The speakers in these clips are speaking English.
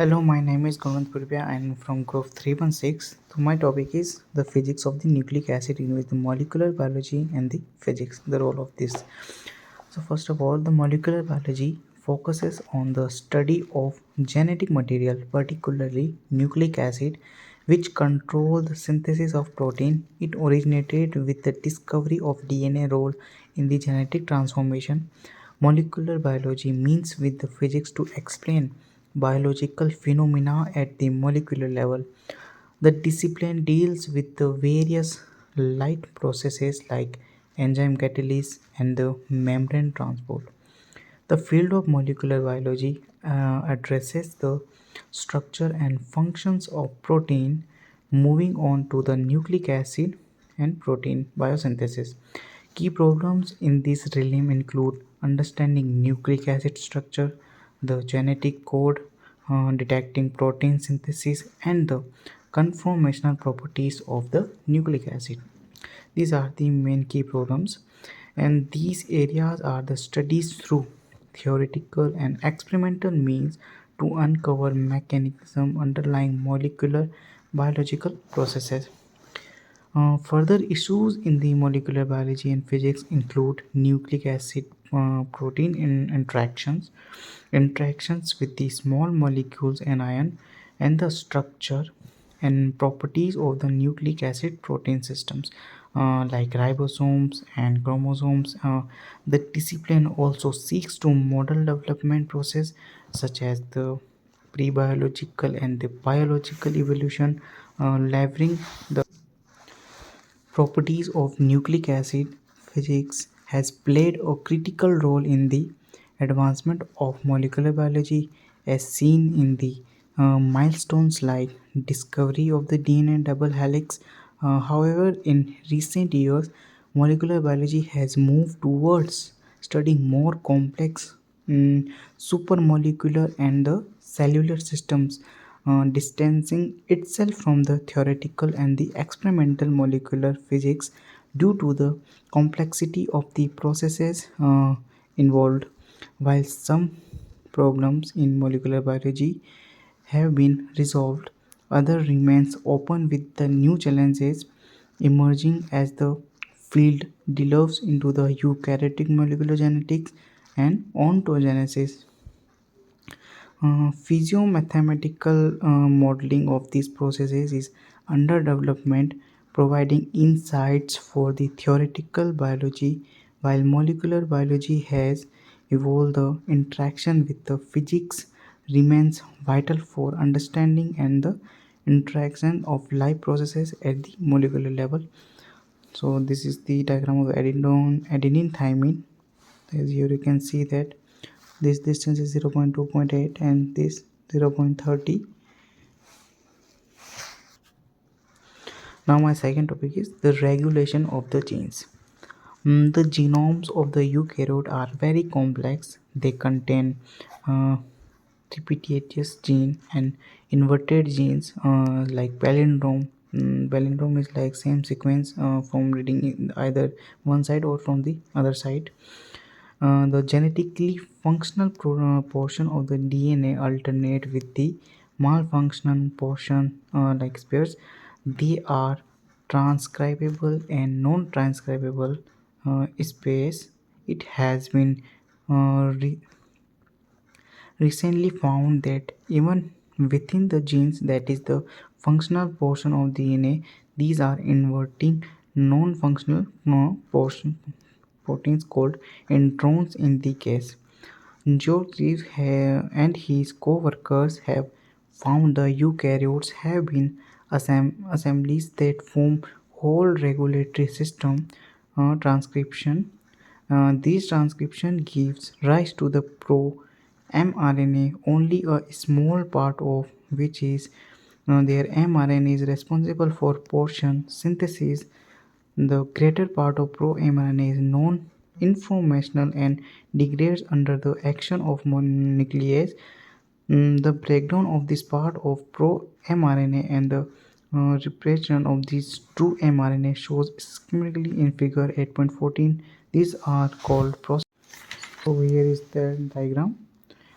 Hello, my name is Gunwant purbia and from group 316. So my topic is the physics of the nucleic acid in with the molecular biology and the physics, the role of this. So first of all, the molecular biology focuses on the study of genetic material, particularly nucleic acid, which control the synthesis of protein. It originated with the discovery of DNA role in the genetic transformation. Molecular biology means with the physics to explain biological phenomena at the molecular level. The discipline deals with the various light processes like enzyme catalysis and the membrane transport. The field of molecular biology addresses the structure and functions of protein, moving on to the nucleic acid and protein biosynthesis. Key problems in this realm include understanding nucleic acid structure, the genetic code, detecting protein synthesis, and the conformational properties of the nucleic acid. These are the main key problems, and these areas are the studies through theoretical and experimental means to uncover mechanism underlying molecular biological processes. Further issues in the molecular biology and physics include nucleic acid protein interactions with the small molecules and ion, and the structure and properties of the nucleic acid protein systems like ribosomes and chromosomes. The discipline also seeks to model development process such as the pre-biological and the biological evolution, leveraging the properties of nucleic acid. Physics has played a critical role in the advancement of molecular biology, as seen in the milestones like discovery of the DNA double helix. However, in recent years, molecular biology has moved towards studying more complex supermolecular and the cellular systems, distancing itself from the theoretical and the experimental molecular physics due to the complexity of the processes involved. While some problems in molecular biology have been resolved, other remains open with the new challenges emerging as the field delves into the eukaryotic molecular genetics and ontogenesis. Physiomathematical modeling of these processes is under development, providing insights for the theoretical biology, while molecular biology has evolved. The interaction with the physics remains vital for understanding and the interaction of life processes at the molecular level. So this is the diagram of adenine thymine. As here you can see that this distance is 0.2.8 and this 0.30. Now my second topic is the regulation of the genes. The genomes of the eukaryote are very complex. They contain uh, repetitious gene and inverted genes like palindrome. Palindrome is like same sequence from reading in either one side or from the other side. The genetically functional portion of the DNA alternate with the malfunctional portion like spares. They are transcribable and non-transcribable space. It has been recently found that even within the genes, that is the functional portion of DNA, these are inverting non-functional proteins called introns in the case. George Reeves and his co-workers have found the eukaryotes have been assemblies that form whole regulatory system transcription. This transcription gives rise to the pro-mRNA, only a small part of which is their mRNA is responsible for portion synthesis. The greater part of pro-mRNA is non-informational and degrades under the action of mononuclease. The breakdown of this part of pro-mRNA and the repression of these true mRNA shows schematically in figure 8.14. These are called process. So here is the diagram.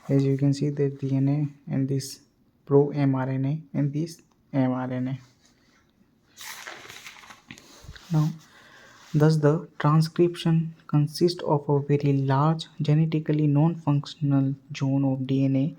As you can see, the DNA and this pro-mRNA and this mRNA. Now, thus the transcription consists of a very large genetically non-functional zone of DNA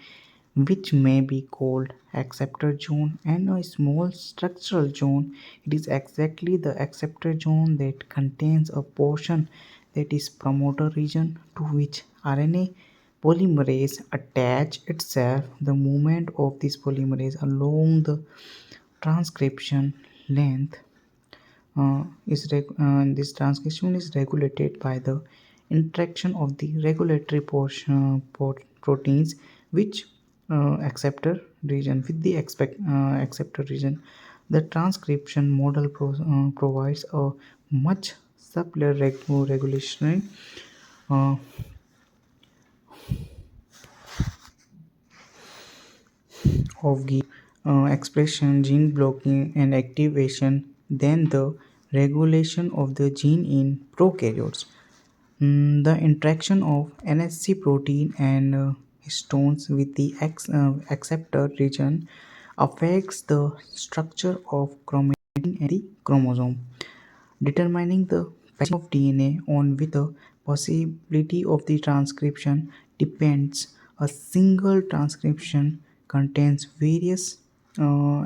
which may be called acceptor zone and a small structural zone. It is exactly the acceptor zone that contains a portion that is promoter region to which RNA polymerase attach itself. The movement of this polymerase along the transcription length this transcription is regulated by the interaction of the regulatory proteins which acceptor region with the acceptor region. The transcription model provides a much simpler regulation uh, of expression, gene blocking, and activation than the regulation of the gene in prokaryotes. The interaction of NSC protein and histones with the acceptor region affects the structure of chromatin and the chromosome, determining the patching of DNA on with the possibility of the transcription depends. A single transcription contains various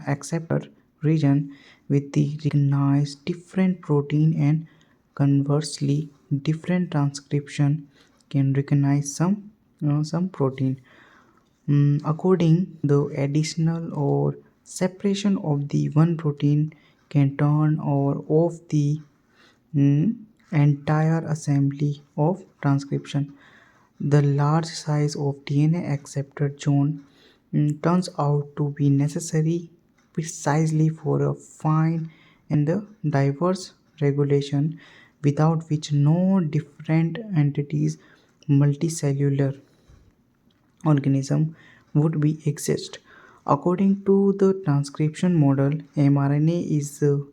acceptor region with the recognized different protein and conversely different transcription can recognize some protein. According the additional or separation of the one protein can turn or off the mm, entire assembly of transcription. The large size of DNA acceptor zone turns out to be necessary precisely for a fine and the diverse regulation without which no different entities multicellular organism would be exist. According to the transcription model, mRNA is the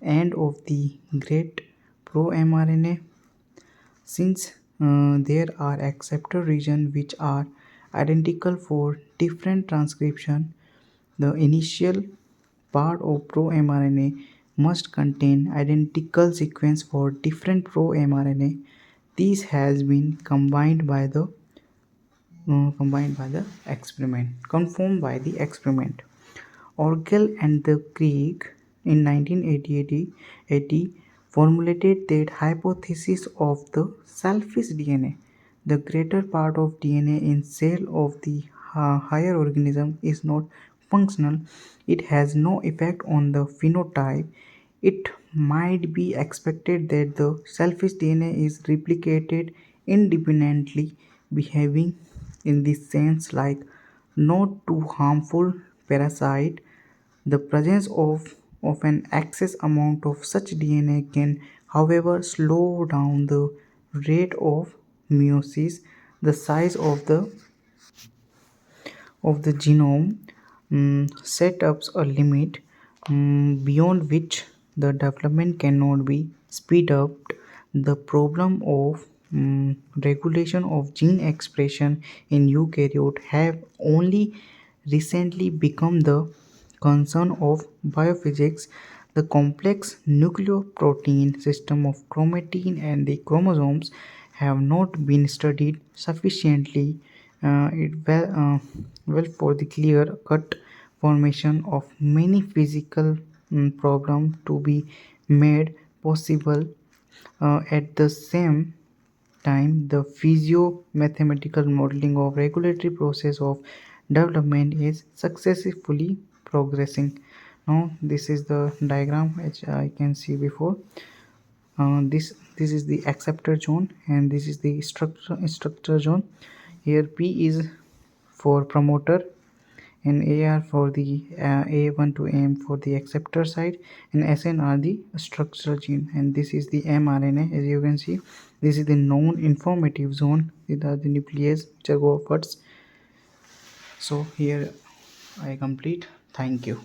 end of the great pro-mRNA since there are acceptor regions which are identical for different transcription. The initial part of pro-mRNA must contain identical sequence for different pro-mRNA. This has been combined by the experiment, confirmed by the experiment. Orgel and the Crick in 1980 formulated that hypothesis of the selfish DNA. The greater part of DNA in cell of the higher organism is not functional. It has no effect on the phenotype. It might be expected that the selfish DNA is replicated independently, behaving in the sense like not too harmful parasite. The presence of an excess amount of such DNA can, however, slow down the rate of meiosis. The size of the genome set up a limit beyond which the development cannot be speed up. The problem of regulation of gene expression in eukaryote have only recently become the concern of biophysics. The complex nucleoprotein system of chromatin and the chromosomes have not been studied sufficiently well for the clear-cut formation of many physical problems to be made possible. At the same time, the physio-mathematical modeling of regulatory process of development is successfully progressing. Now, this is the diagram which I can see before. This is the acceptor zone and this is the structure zone. Here P is for promoter and AR for the A1 to M for the acceptor side and SN are the structural gene, and this is the mRNA. As you can see, this is the non-informative zone. These are the nuclease which are go upwards. So here I complete. Thank you.